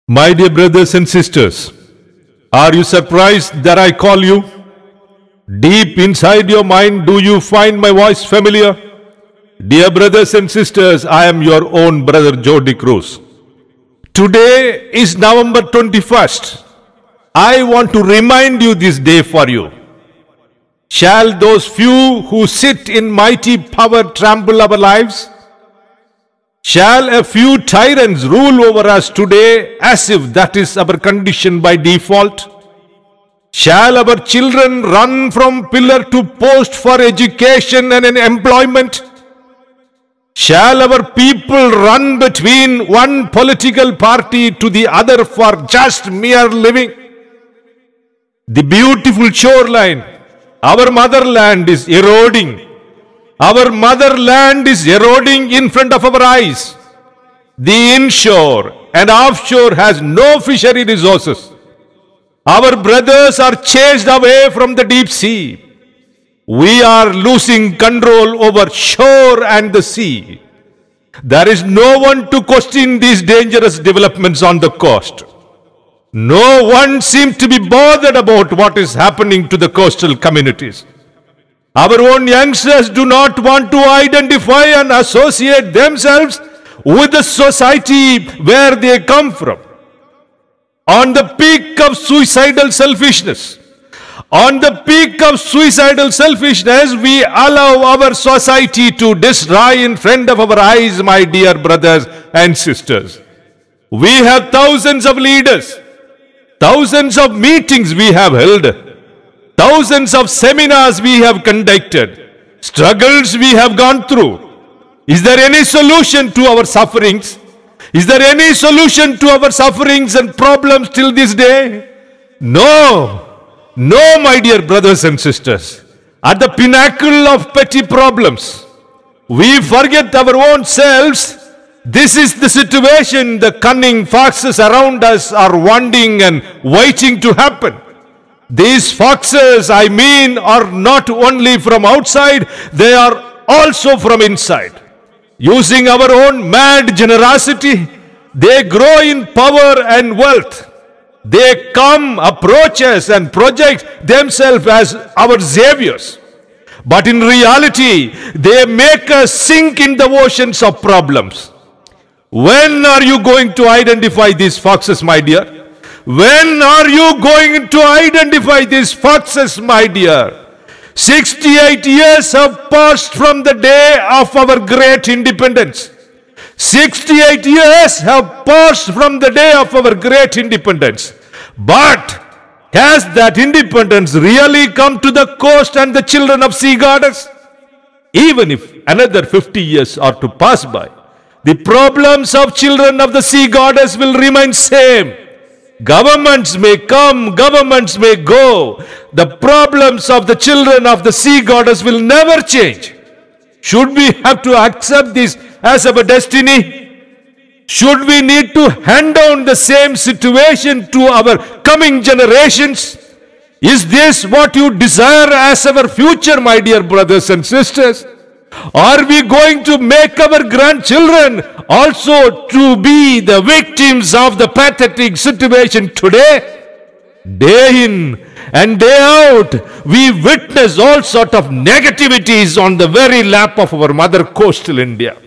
My dear brothers and sisters, are you surprised that I call you? Deep inside your mind, do you find my voice familiar? Dear brothers and sisters, I am your own brother Jody Cruz. Today is November 21st. I want to remind you this day for you. Shall those few who sit in mighty power trample our lives? Shall a few tyrants rule over us today as if that is our condition by default? Shall our children run from pillar to post for education and employment? Shall our people run between one political party to the other for just mere living? The beautiful shoreline, our motherland, is eroding. Our motherland is eroding in front of our eyes. The inshore and offshore has no fishery resources. Our brothers are chased away from the deep sea. We are losing control over shore and the sea. There is no one to question these dangerous developments on the coast. No one seems to be bothered about what is happening to the coastal communities. Our own youngsters do not want to identify and associate themselves with the society where they come from. On the peak of suicidal selfishness, we allow our society to destroy in front of our eyes, my dear brothers and sisters. We have thousands of leaders, thousands of meetings we have held, thousands of seminars we have conducted, struggles we have gone through. Is there any solution to our sufferings? Is there any solution to our sufferings and problems till this day? No. No, my dear brothers and sisters. At the pinnacle of petty problems, we forget our own selves. This is the situation the cunning foxes around us are wanting and waiting to happen. These foxes, are not only from outside, they are also from inside. Using our own mad generosity, they grow in power and wealth. They come, approach us and project themselves as our saviors. But in reality, they make us sink in the oceans of problems. When are you going to identify these foxes, my dear? When are you going to identify these foxes, my dear? 68 years have passed from the day of our great independence. 68 years have passed from the day of our great independence. But has that independence really come to the coast and the children of sea goddess? Even if another 50 years are to pass by, the problems of children of the sea goddess will remain same. Governments may come, governments may go. The problems of the children of the sea goddess will never change. Should we have to accept this as our destiny? Should we need to hand down the same situation to our coming generations? Is this what you desire as our future, my dear brothers and sisters? Are we going to make our grandchildren also to be the victims of the pathetic situation today? Day in and day out, we witness all sorts of negativities on the very lap of our mother coastal India.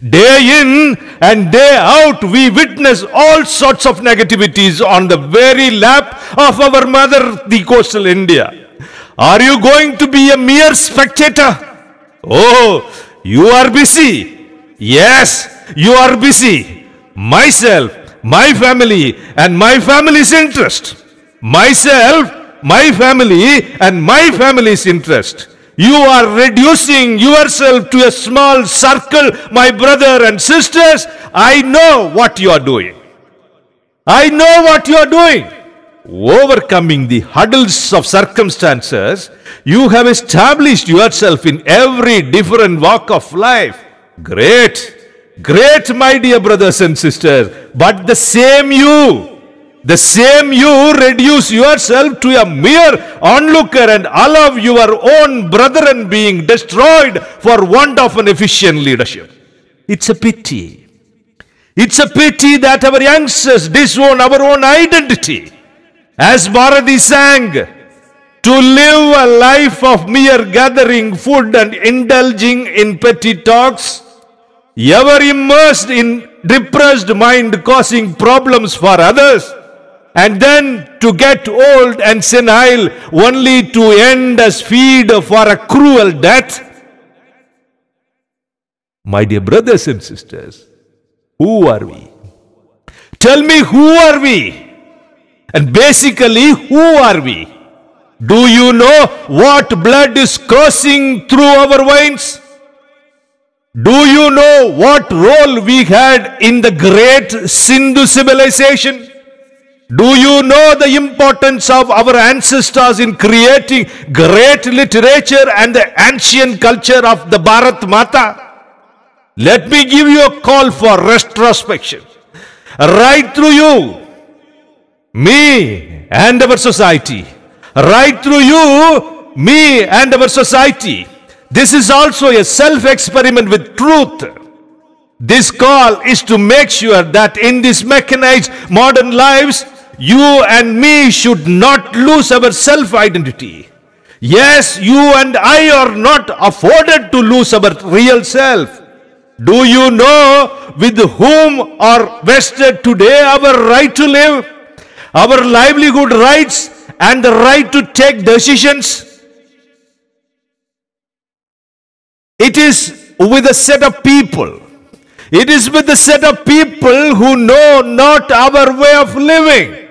Day in and day out, we witness all sorts of negativities on the very lap of our mother, the coastal India. Are you going to be a mere spectator? Oh, you are busy. Yes, you are busy. Myself, my family, and my family's interest. Myself, my family, and my family's interest. You are reducing yourself to a small circle, my brother and sisters. I know what you are doing. I know what you are doing. Overcoming the hurdles of circumstances, you have established yourself in every different walk of life. Great, great, my dear brothers and sisters. But the same you reduce yourself to a mere onlooker and allow your own brethren being destroyed for want of an efficient leadership. It's a pity. It's a pity that our youngsters disown our own identity. As Bharati sang, to live a life of mere gathering food and indulging in petty talks, ever immersed in depressed mind causing problems for others, and then to get old and senile only to end as feed for a cruel death. My dear brothers and sisters, who are we? Tell me, who are we? And basically, who are we? Do you know what blood is coursing through our veins? Do you know what role we had in the great Sindhu civilization? Do you know the importance of our ancestors in creating great literature and the ancient culture of the Bharatha Matha? Let me give you a call for retrospection. Right through you, me and our society. Right through you, me and our society. This is also a self-experiment with truth. This call is to make sure that in this mechanized modern lives, you and me should not lose our self-identity. Yes, you and I are not afforded to lose our real self. Do you know with whom are vested today our right to live, our livelihood rights, and the right to take decisions? It is with a set of people. It is with a set of people who know not our way of living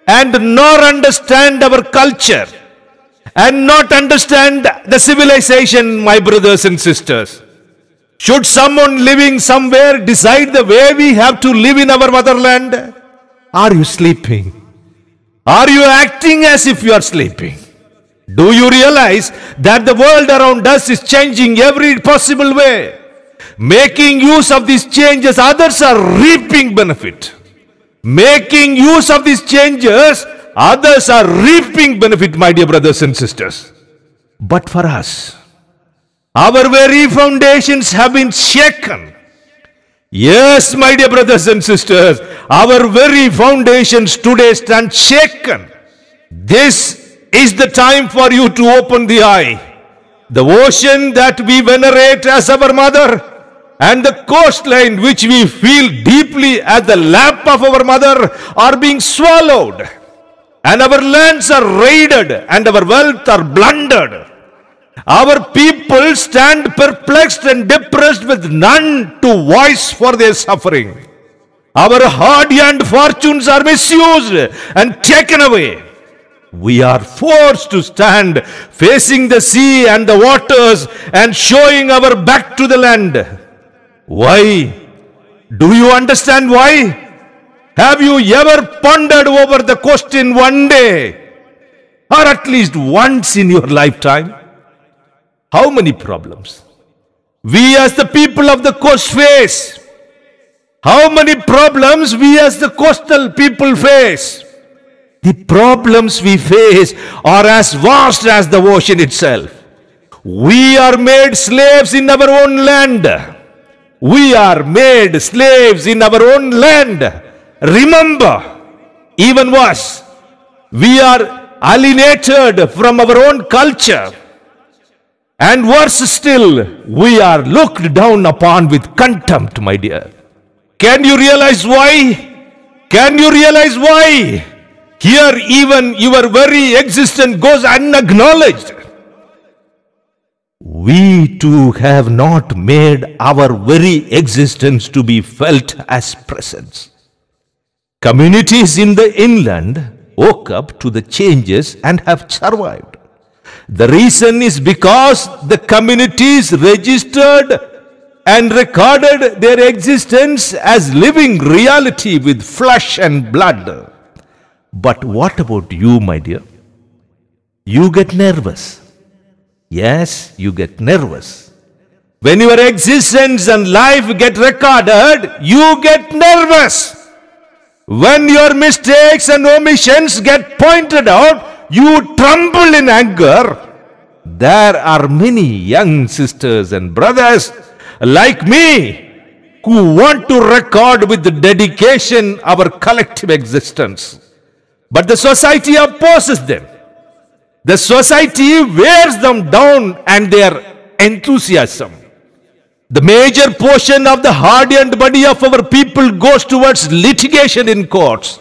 and nor understand our culture and not understand the civilization, my brothers and sisters. Should someone living somewhere decide the way we have to live in our motherland? Are you sleeping? Are you acting as if you are sleeping? Do you realize that the world around us is changing every possible way? Making use of these changes, others are reaping benefit. Making use of these changes, others are reaping benefit, my dear brothers and sisters. But for us, our very foundations have been shaken. Yes, my dear brothers and sisters, our very foundations today stand shaken. This is the time for you to open the eye. The ocean that we venerate as our mother and the coastline which we feel deeply at the lap of our mother are being swallowed. And our lands are raided and our wealth are plundered. Our people stand perplexed and depressed with none to voice for their suffering. Our hard-earned fortunes are misused and taken away. We are forced to stand facing the sea and the waters and showing our back to the land. Why? Do you understand why? Have you ever pondered over the question one day, or at least once in your lifetime? How many problems we as the people of the coast face? How many problems we as the coastal people face? The problems we face are as vast as the ocean itself. We are made slaves in our own land. We are made slaves in our own land. Remember, even worse, we are alienated from our own culture. And worse still, we are looked down upon with contempt, my dear. Can you realize why? Can you realize why? Here even your very existence goes unacknowledged. We too have not made our very existence to be felt as presence. Communities in the inland woke up to the changes and have survived. The reason is because the communities registered and recorded their existence as living reality with flesh and blood. But what about you, my dear? You get nervous. Yes, you get nervous. When your existence and life get recorded, you get nervous. When your mistakes and omissions get pointed out, you tremble in anger. There are many young sisters and brothers like me who want to record with dedication our collective existence. But the society opposes them. The society wears them down and their enthusiasm. The major portion of the hard-earned money of our people goes towards litigation in courts.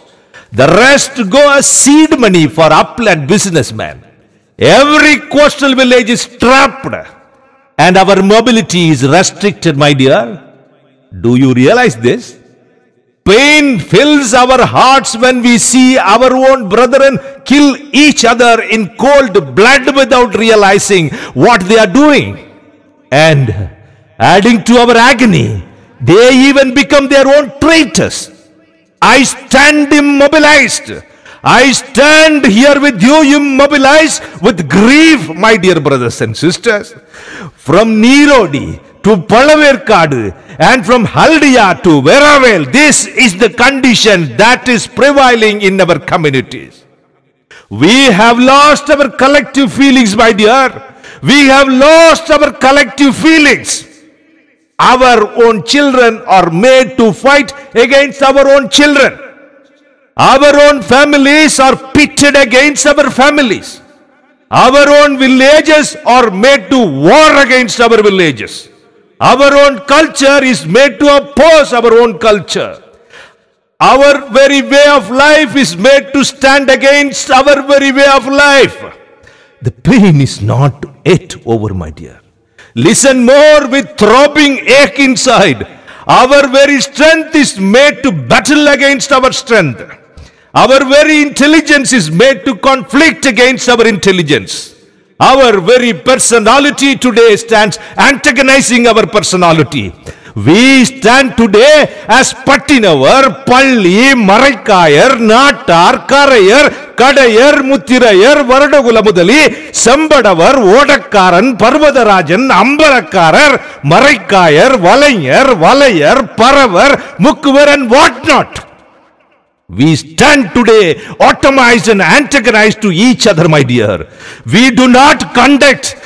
The rest go as seed money for upland businessmen. Every coastal village is trapped and our mobility is restricted, my dear. Do you realize this? Pain fills our hearts when we see our own brethren kill each other in cold blood without realizing what they are doing. And adding to our agony, they even become their own traitors. I stand immobilized. I stand here with you immobilized with grief, my dear brothers and sisters. From Nirodi to Palaverkadu and from Haldia to Veravel, this is the condition that is prevailing in our communities. We have lost our collective feelings, my dear. We have lost our collective feelings. Our own children are made to fight against our own children. Our own families are pitted against our families. Our own villages are made to war against our villages. Our own culture is made to oppose our own culture. Our very way of life is made to stand against our very way of life. The pain is not yet over, my dear. Listen more with throbbing ache inside. Our very strength is made to battle against our strength. Our very intelligence is made to conflict against our intelligence. Our very personality today stands antagonizing our personality. We stand today as Pattinavar, Palli, Maraikayar, Nattar, Karayar, Kadayar, Muthirayar, Varadagula Mudali, Sambadavar, Vodakaran, Parvadarajan, Ambalakarar, Maraikayar, Valayar, Paravar, Mukvar and whatnot. We stand today automized and antagonized to each other, my dear. We do not connect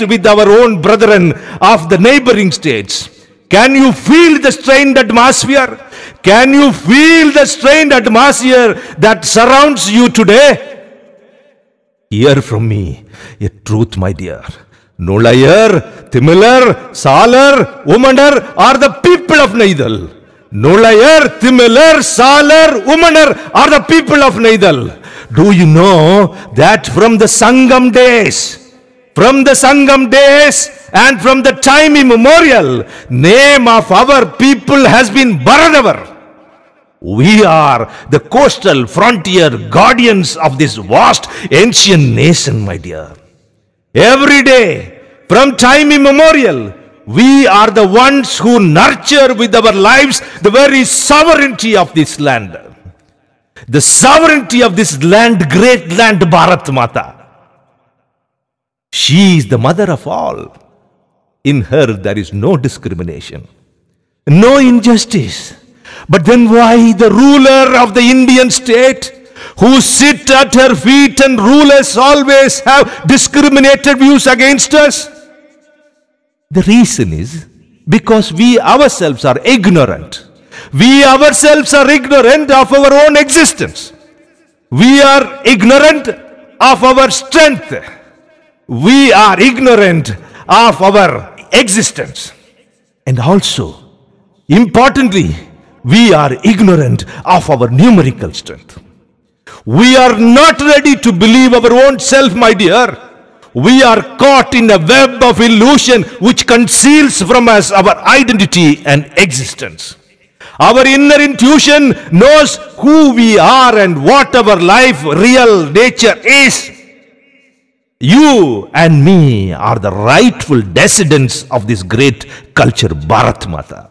with our own brethren of the neighboring states. Can you feel the strained atmosphere? Can you feel the strained atmosphere that surrounds you today? Hear from me a truth, my dear. Nulayar, Timilar, Salar, Umanar are the people of Naidal. Nulayar, Timilar, Salar, Umanar are the people of Naidal. Do you know that from the Sangam days and from the time immemorial, name of our people has been Bharatavar. We are the coastal frontier guardians of this vast ancient nation, my dear. Every day, from time immemorial, we are the ones who nurture with our lives the very sovereignty of this land. The sovereignty of this land, great land, Bharatha Matha. She is the mother of all. In her there is no discrimination, no injustice. But then why the ruler of the Indian state, who sit at her feet and rulers always have discriminated views against us? The reason is because we ourselves are ignorant. We ourselves are ignorant of our own existence. We are ignorant of our strength. We are ignorant of our existence. And also, importantly, we are ignorant of our numerical strength. We are not ready to believe our own self, my dear. We are caught in a web of illusion which conceals from us our identity and existence. Our inner intuition knows who we are and what our life, real nature is. You and me are the rightful descendants of this great culture, Bharatha Matha.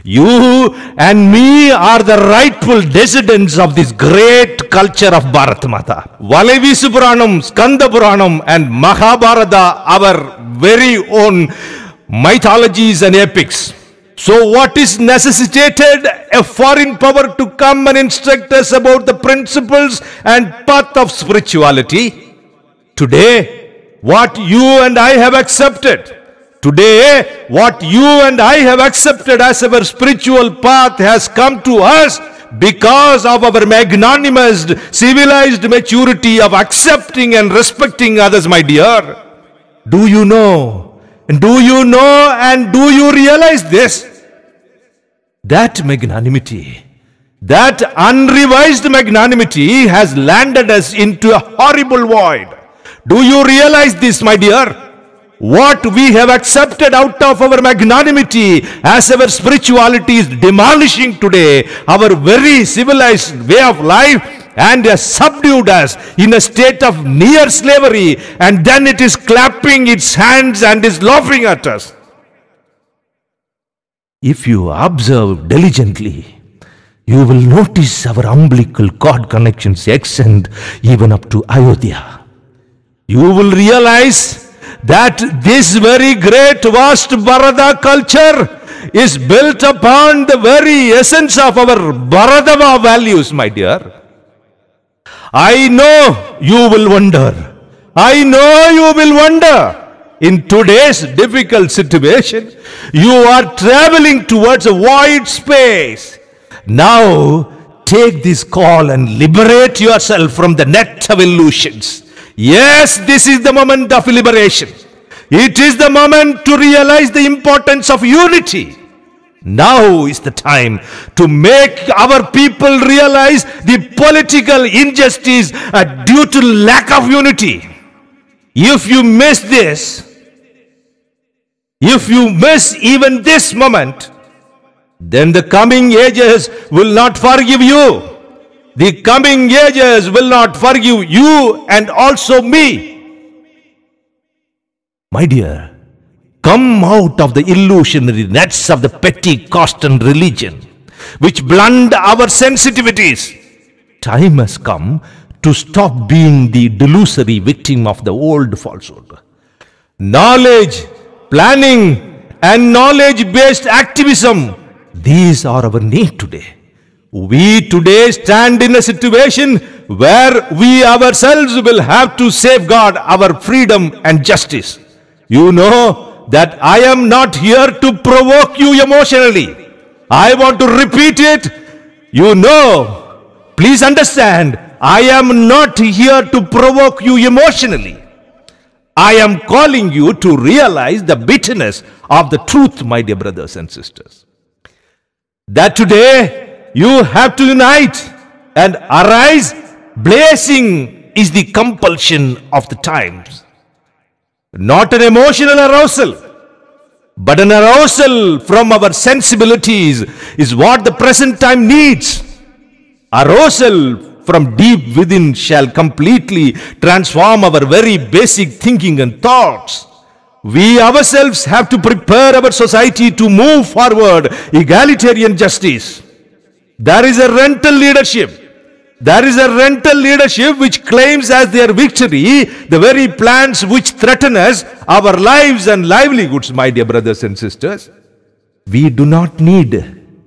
You and me are the rightful descendants of this great culture of Bharatha Matha. Valavisu Puranam, Skanda Puranam and Mahabharata, our very own mythologies and epics. So what is necessitated? A foreign power to come and instruct us about the principles and path of spirituality. Today, what you and I have accepted Today, what you and I have accepted as our spiritual path has come to us because of our magnanimous, civilized maturity of accepting and respecting others, my dear. Do you know? And do you realize this? That magnanimity, that unrevised magnanimity has landed us into a horrible void. Do you realize this, my dear? What we have accepted out of our magnanimity as our spirituality is demolishing today our very civilized way of life and has subdued us in a state of near slavery, and then it is clapping its hands and is laughing at us. If you observe diligently, you will notice our umbilical cord connections extend even up to Ayodhya. You will realize that this very great vast Bharatha culture is built upon the very essence of our Bharatha values, my dear. I know you will wonder. I know you will wonder. In today's difficult situation, you are traveling towards a wide space. Now, take this call and liberate yourself from the net of illusions. Yes, this is the moment of liberation. It is the moment to realize the importance of unity. Now is the time to make our people realize the political injustice due to lack of unity. If you miss this, if you miss even this moment, then the coming ages will not forgive you. The coming ages will not forgive you and also me. My dear, come out of the illusionary nets of the petty caste and religion, which blunt our sensitivities. Time has come to stop being the delusory victim of the old falsehood. Knowledge, planning, and knowledge-based activism, these are our need today. We today stand in a situation where we ourselves will have to safeguard our freedom and justice. You know that I am not here to provoke you emotionally. I want to repeat it. You know, please understand, I am not here to provoke you emotionally. I am calling you to realize the bitterness of the truth, my dear brothers and sisters. That today you have to unite and arise. Blazing is the compulsion of the times. Not an emotional arousal, but an arousal from our sensibilities is what the present time needs. Arousal from deep within shall completely transform our very basic thinking and thoughts. We ourselves have to prepare our society to move forward egalitarian justice. There is a rental leadership. There is a rental leadership which claims as their victory the very plans which threaten us, our lives and livelihoods, my dear brothers and sisters. We do not need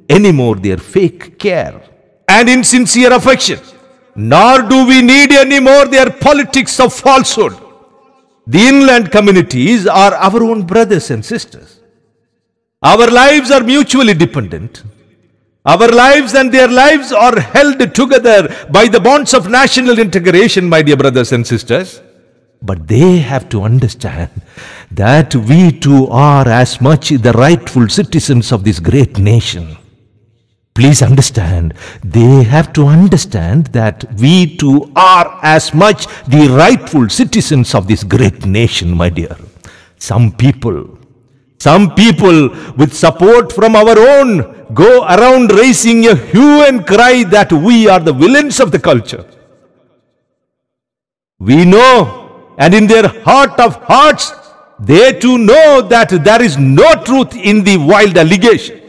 anymore their fake care and insincere affection, nor do we need anymore their politics of falsehood. The inland communities are our own brothers and sisters. Our lives are mutually dependent. Our lives and their lives are held together by the bonds of national integration, my dear brothers and sisters. But they have to understand that we too are as much the rightful citizens of this great nation. Please understand, they have to understand that we too are as much the rightful citizens of this great nation, my dear. Some people with support from our own go around raising a hue and cry that we are the villains of the culture. We know, and in their heart of hearts, they too know that there is no truth in the wild allegation.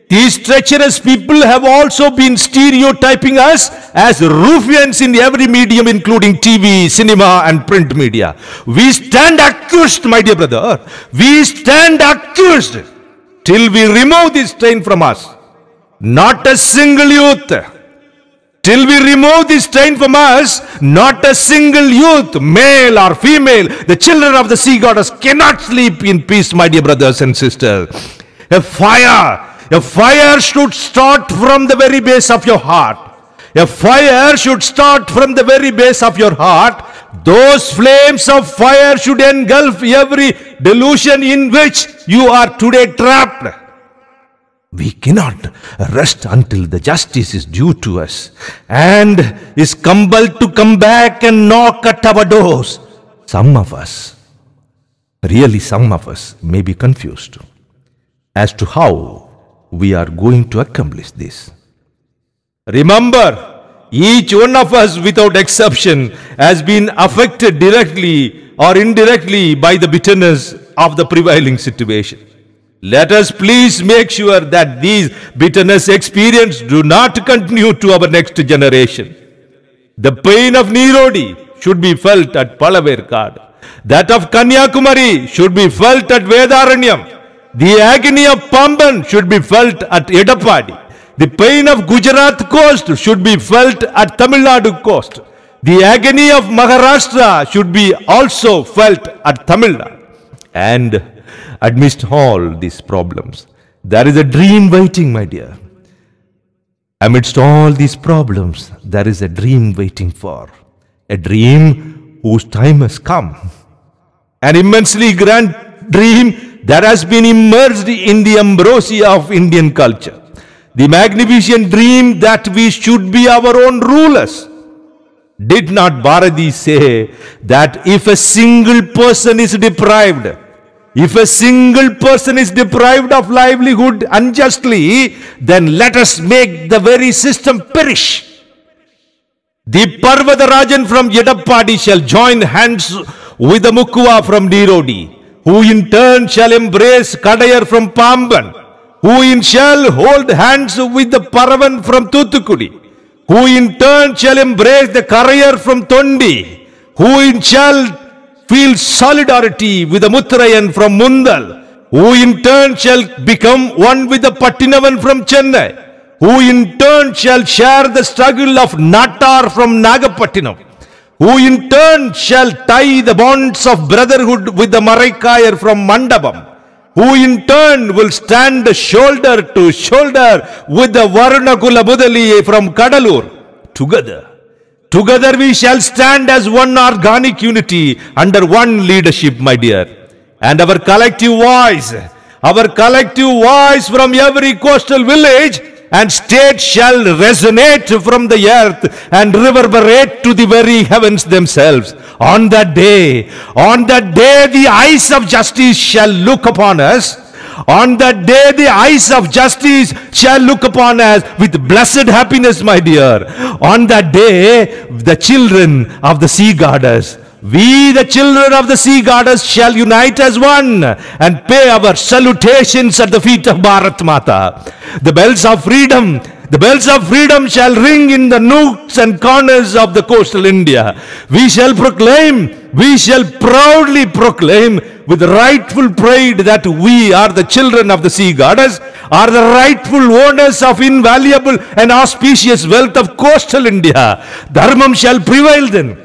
These treacherous people have also been stereotyping us as ruffians in every medium, including TV, cinema, and print media. We stand accused, my dear brother. We stand accused till we remove this stain from us. Not a single youth, Till we remove this stain from us, not a single youth, male or female, the children of the sea goddess cannot sleep in peace, my dear brothers and sisters. A fire should start from the very base of your heart. A fire should start from the very base of your heart. Those flames of fire should engulf every delusion in which you are today trapped. We cannot rest until the justice is due to us and is compelled to come back and knock at our doors. Some of us may be confused as to how we are going to accomplish this. Remember, each one of us without exception has been affected directly or indirectly by the bitterness of the prevailing situation. Let us please make sure that these bitterness experiences do not continue to our next generation. The pain of Nirodi should be felt at Palaverkad. That of Kanyakumari should be felt at Vedaranyam. The agony of Pamban should be felt at Edapadi. The pain of Gujarat coast should be felt at Tamil Nadu coast. The agony of Maharashtra should be also felt at Tamil Nadu. And amidst all these problems, there is a dream waiting, my dear. Amidst all these problems, there is a dream waiting for. A dream whose time has come. An immensely grand dream that has been immersed in the ambrosia of Indian culture. The magnificent dream that we should be our own rulers. Did not Bharati say that if a single person is deprived of livelihood unjustly, then let us make the very system perish. The Parvatarajan from Yedappadi shall join hands with the Mukkuva from Nirodi, who in turn shall embrace Kadayar from Pamban, who in shall hold hands with the Paravan from Thuthukudi, who in turn shall embrace the Karayar from Tondi, who in shall feel solidarity with the Muttarayan from Mundal, who in turn shall become one with the Pattinavan from Chennai, who in turn shall share the struggle of Nattar from Nagapattinam, who in turn shall tie the bonds of brotherhood with the Maraikayar from Mandapam, who in turn will stand shoulder to shoulder with the Varunakula Mudali from Kadalur. Together we shall stand as one organic unity under one leadership, my dear. And our collective voice from every coastal village and state shall resonate from the earth and reverberate to the very heavens themselves. On that day, the eyes of justice shall look upon us. On that day, the eyes of justice shall look upon us with blessed happiness, my dear. On that day, the children of the sea goddess, we the children of the sea goddess shall unite as one and pay our salutations at the feet of Bharatha Matha. The bells of freedom shall ring in the nooks and corners of the coastal India. We shall proudly proclaim with rightful pride that we are the children of the sea goddess, are the rightful owners of invaluable and auspicious wealth of coastal India. Dharmam shall prevail then.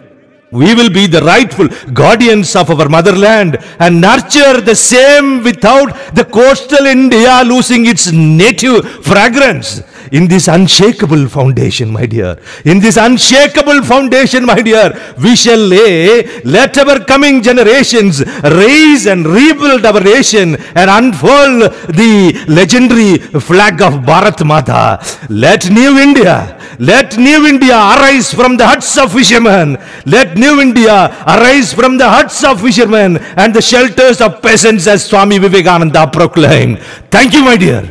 We will be the rightful guardians of our motherland and nurture the same without the coastal India losing its native fragrance. In this unshakable foundation, my dear, we shall let our coming generations raise and rebuild our nation and unfold the legendary flag of Bharatha Matha. Let New India arise from the huts of fishermen. Let New India arise from the huts of fishermen and the shelters of peasants, as Swami Vivekananda proclaimed. Thank you, my dear.